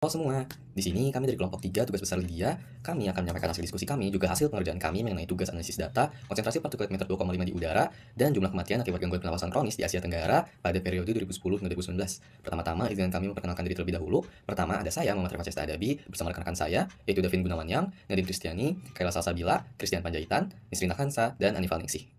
Halo semua, di sini kami dari kelompok 3 tugas besar Lydia. Kami akan menyampaikan hasil diskusi kami, juga hasil pengerjaan kami mengenai tugas analisis data, konsentrasi partikulat meter 2,5 di udara, dan jumlah kematian akibat gangguan pernapasan kronis di Asia Tenggara pada periode 2010 hingga 2019. Pertama-tama, izinkan kami memperkenalkan diri terlebih dahulu. Pertama, ada saya, Muhammad Rifat Cesta Adabi, bersama rekan-rekan saya, yaitu Davin Gunawan, Nadine Kristiani, Kaila Salsabila, Christian Panjaitan, Nisrina Khansa, dan Anifal Ningsih.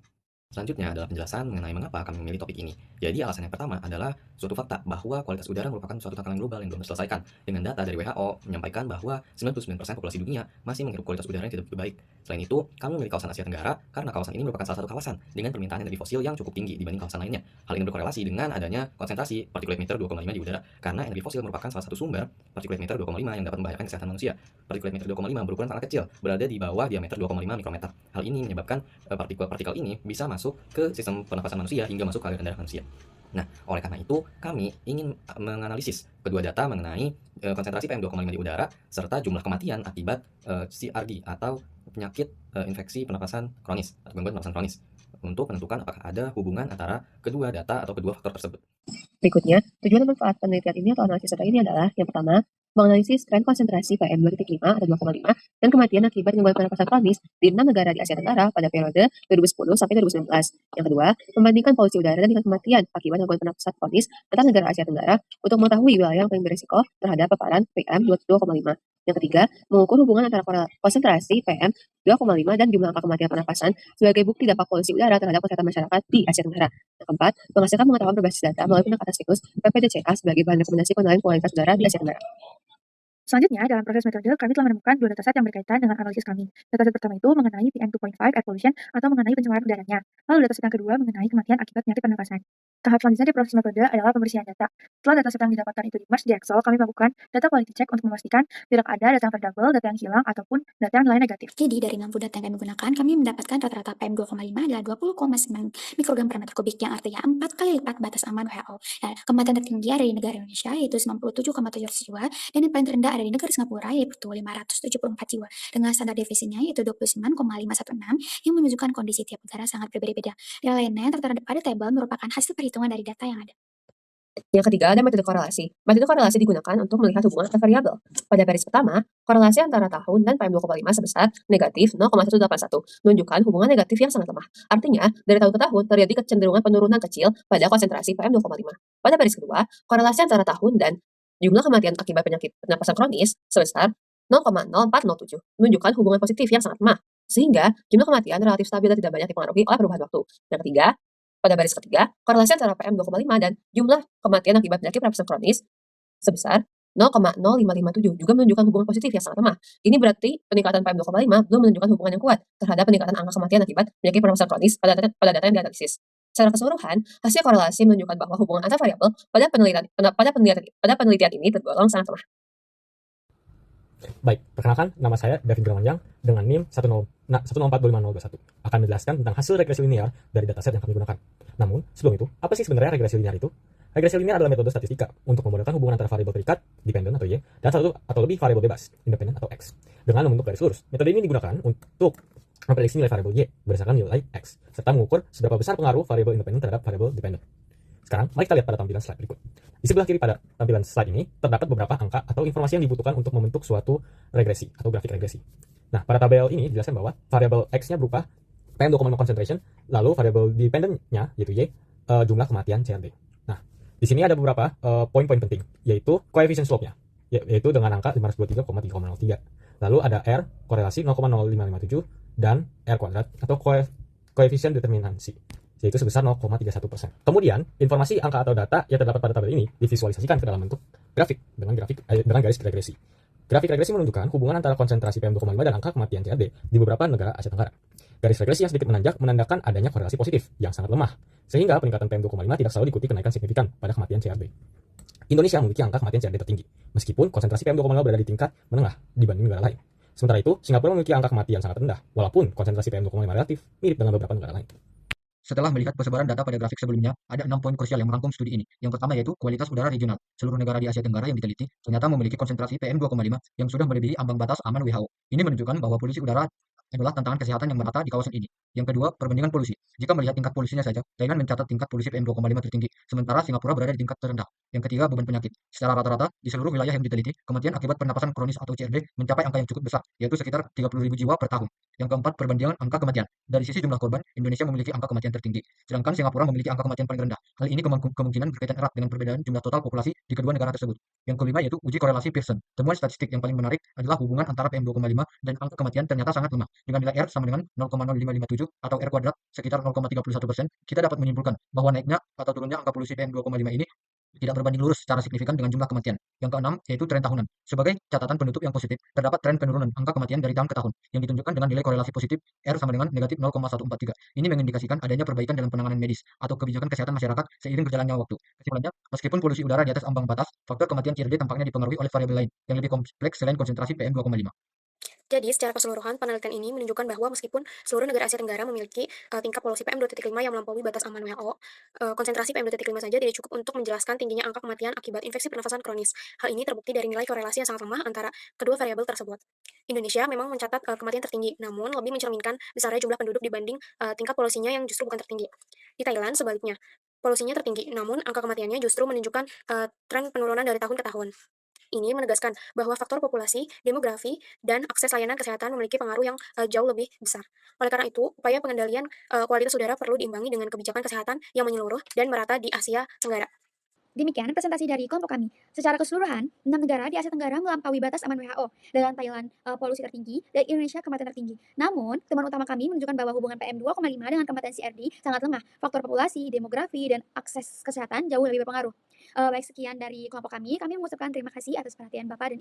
Selanjutnya adalah penjelasan mengenai mengapa kami memilih topik ini. Jadi alasan yang pertama adalah suatu fakta bahwa kualitas udara merupakan suatu tantangan global yang belum terselesaikan. Dengan data dari WHO menyampaikan bahwa 99% populasi dunia masih menghirup kualitas udara yang tidak begitu baik. Selain itu, kami memilih kawasan Asia Tenggara karena kawasan ini merupakan salah satu kawasan dengan permintaan energi fosil yang cukup tinggi dibanding kawasan lainnya. Hal ini berkorelasi dengan adanya konsentrasi partikulat meter 2,5 di udara karena energi fosil merupakan salah satu sumber partikulat meter 2,5 yang dapat membahayakan kesehatan manusia. Partikulat meter 2,5 berukuran sangat kecil, berada di bawah diameter 2,5 mikrometer. Hal ini menyebabkan partikel-partikel ini bisa masuk ke sistem pernapasan manusia hingga masuk ke aliran darah manusia. Nah, oleh karena itu, kami ingin menganalisis kedua data mengenai konsentrasi PM2,5 di udara serta jumlah kematian akibat CRD atau penyakit infeksi pernapasan kronis atau gangguan pernapasan kronis untuk menentukan apakah ada hubungan antara kedua data atau kedua faktor tersebut. Berikutnya, tujuan dan manfaat penelitian ini atau analisis data ini adalah yang pertama, menganalisis tren konsentrasi PM2,5 atau 2,5 dan kematian akibat gangguan pernapasan kronis di 6 negara di Asia Tenggara pada periode 2010 sampai 2019. Yang kedua, membandingkan polusi udara dan tingkat kematian akibat gangguan pernapasan kronis antar negara Asia Tenggara untuk mengetahui wilayah yang paling berisiko terhadap paparan PM2,5. Yang ketiga, mengukur hubungan antara konsentrasi PM2,5 dan jumlah angka kematian pernapasan sebagai bukti dampak polusi udara terhadap kesehatan masyarakat di Asia Tenggara. Yang keempat, menghasilkan pengetahuan berbasis data melalui pendekatan siklus PPDCA sebagai bahan rekomendasi penilaian kualitas udara di Asia Tenggara. Selanjutnya, dalam proses metode, kami telah menemukan dua dataset yang berkaitan dengan analisis kami. Dataset pertama itu mengenai PM2.5 air pollution atau mengenai pencemaran udaranya. Lalu dataset yang kedua mengenai kematian akibat penyakit pernapasan. Tahap selanjutnya di proses metode adalah pembersihan data. Setelah dataset yang didapatkan itu di-merge di Excel, kami melakukan data quality check untuk memastikan tidak ada data yang terdouble, data yang hilang, ataupun data yang nilai negatif. Jadi dari 60 data yang kami gunakan, kami mendapatkan rata-rata PM2,5 adalah 20,9 mikrogram per meter kubik, yang artinya 4 kali lipat batas aman WHO. Nah, kematian tertinggi ada di negara Indonesia, yaitu 97,7 jiwa, dan yang paling terendah ada di negara Singapura, yaitu 574 jiwa. Dengan standar defisinya, yaitu 29,516, yang menunjukkan kondisi tiap negara sangat berbeda-beda. Nilai lainnya yang tertera pada tabel merupakan hasil perhitungan dari data yang ada. Yang ketiga, ada metode korelasi. Metode korelasi digunakan untuk melihat hubungan antar variabel. Pada garis pertama, korelasi antara tahun dan PM2,5 sebesar negatif 0,181, menunjukkan hubungan negatif yang sangat lemah. Artinya, dari tahun ke tahun terjadi kecenderungan penurunan kecil pada konsentrasi PM2,5. Pada baris kedua, korelasi antara tahun dan jumlah kematian akibat penyakit pernapasan kronis sebesar 0,0407, menunjukkan hubungan positif yang sangat lemah. Sehingga, jumlah kematian relatif stabil dan tidak banyak dipengaruhi oleh perubahan waktu. Yang ketiga, pada baris ketiga, korelasi antara PM2,5 dan jumlah kematian akibat penyakit pernapasan kronis sebesar 0,0557 juga menunjukkan hubungan positif yang sangat lemah. Ini berarti peningkatan PM2,5 belum menunjukkan hubungan yang kuat terhadap peningkatan angka kematian akibat penyakit pernapasan kronis pada data yang dianalisis. Secara keseluruhan, hasil korelasi menunjukkan bahwa hubungan antar variabel pada penelitian ini tergolong sangat lemah. Baik, perkenalkan nama saya David Gunawan dengan NIM 1042521 akan menjelaskan tentang hasil regresi linear dari dataset yang kami gunakan. Namun, sebelum itu, apa sih sebenarnya regresi linear itu? Regresi linear adalah metode statistika untuk memodelkan hubungan antara variabel terikat, dependen atau Y, dan satu atau lebih variabel bebas, independen atau X, dengan membentuk garis lurus. Metode ini digunakan untuk memprediksi nilai variabel Y berdasarkan nilai X, serta mengukur seberapa besar pengaruh variabel independen terhadap variabel dependen. Sekarang, mari kita lihat pada tampilan slide berikut. Di sebelah kiri pada tampilan slide ini, terdapat beberapa angka atau informasi yang dibutuhkan untuk membentuk suatu regresi atau grafik regresi. Nah, pada tabel ini dijelaskan bahwa variabel X-nya berupa PM2,5 concentration, lalu variabel dependent-nya, yaitu Y, jumlah kematian CRD. Nah, di sini ada beberapa poin-poin penting, yaitu coefficient slope-nya, yaitu dengan angka 523,303. Lalu ada R, korelasi 0,0557, dan R kuadrat, atau coefficient determinancy, yaitu sebesar 0,31%. Kemudian, informasi angka atau data yang terdapat pada tabel ini divisualisasikan ke dalam bentuk grafik dengan garis regresi. Grafik regresi menunjukkan hubungan antara konsentrasi PM2,5 dan angka kematian CRD di beberapa negara Asia Tenggara. Garis regresi yang sedikit menanjak menandakan adanya korelasi positif yang sangat lemah, sehingga peningkatan PM2,5 tidak selalu diikuti kenaikan signifikan pada kematian CRD. Indonesia memiliki angka kematian CRD tertinggi, meskipun konsentrasi PM2,5 berada di tingkat menengah dibanding negara lain. Sementara itu, Singapura memiliki angka kematian sangat rendah, walaupun konsentrasi PM2,5 relatif mirip dengan beberapa negara lain. Setelah melihat persebaran data pada grafik sebelumnya, ada 6 poin krusial yang merangkum studi ini. Yang pertama yaitu kualitas udara regional. Seluruh negara di Asia Tenggara yang diteliti ternyata memiliki konsentrasi PM2,5 yang sudah melebihi ambang batas aman WHO. Ini menunjukkan bahwa polusi udara adalah tantangan kesehatan yang merata di kawasan ini. Yang kedua, perbandingan polusi. Jika melihat tingkat polusinya saja, Thailand mencatat tingkat polusi PM2,5 tertinggi, sementara Singapura berada di tingkat terendah. Yang ketiga, beban penyakit. Secara rata-rata, di seluruh wilayah yang diteliti, kematian akibat pernapasan kronis atau CRD mencapai angka yang cukup besar, yaitu sekitar 30.000 jiwa per tahun. Yang keempat, perbandingan angka kematian. Dari sisi jumlah korban, Indonesia memiliki angka kematian tertinggi, sedangkan Singapura memiliki angka kematian paling rendah. Hal ini kemungkinan berkaitan erat dengan perbedaan jumlah total populasi di kedua negara tersebut. Yang kelima yaitu uji korelasi Pearson. Temuan statistik yang paling menarik adalah hubungan antara PM2,5 dan angka kematian ternyata sangat lemah. Dengan nilai R sama dengan 0,0557 atau R kuadrat sekitar 0,31%, kita dapat menyimpulkan bahwa naiknya atau turunnya angka polusi PM2,5 ini tidak berbanding lurus secara signifikan dengan jumlah kematian. Yang keenam yaitu tren tahunan. Sebagai catatan penutup yang positif, terdapat tren penurunan angka kematian dari tahun ke tahun yang ditunjukkan dengan nilai korelasi positif R sama dengan negatif 0,143. Ini mengindikasikan adanya perbaikan dalam penanganan medis atau kebijakan kesehatan masyarakat seiring berjalannya waktu. Kesimpulannya, meskipun polusi udara di atas ambang batas, faktor kematian CRD tampaknya dipengaruhi oleh variabel lain yang lebih kompleks selain konsentrasi PM2,5. Jadi, secara keseluruhan, penelitian ini menunjukkan bahwa meskipun seluruh negara Asia Tenggara memiliki tingkat polusi PM2,5 yang melampaui batas aman WHO, konsentrasi PM2,5 saja tidak cukup untuk menjelaskan tingginya angka kematian akibat infeksi pernafasan kronis. Hal ini terbukti dari nilai korelasi yang sangat lemah antara kedua variabel tersebut. Indonesia memang mencatat kematian tertinggi, namun lebih mencerminkan besarnya jumlah penduduk dibanding tingkat polusinya yang justru bukan tertinggi. Di Thailand, sebaliknya, polusinya tertinggi, namun angka kematiannya justru menunjukkan tren penurunan dari tahun ke tahun. Ini menegaskan bahwa faktor populasi, demografi, dan akses layanan kesehatan memiliki pengaruh yang jauh lebih besar. Oleh karena itu, upaya pengendalian kualitas udara perlu diimbangi dengan kebijakan kesehatan yang menyeluruh dan merata di Asia Tenggara. Demikian presentasi dari kelompok kami. Secara keseluruhan, 6 negara di Asia Tenggara melampaui batas aman WHO, dengan Thailand polusi tertinggi dan Indonesia kematian tertinggi. Namun, temuan utama kami menunjukkan bahwa hubungan PM2,5 dengan kematian CRD sangat lemah. Faktor populasi, demografi, dan akses kesehatan jauh lebih berpengaruh. Baik, sekian dari kelompok kami. Kami mengucapkan terima kasih atas perhatian Bapak dan Ibu.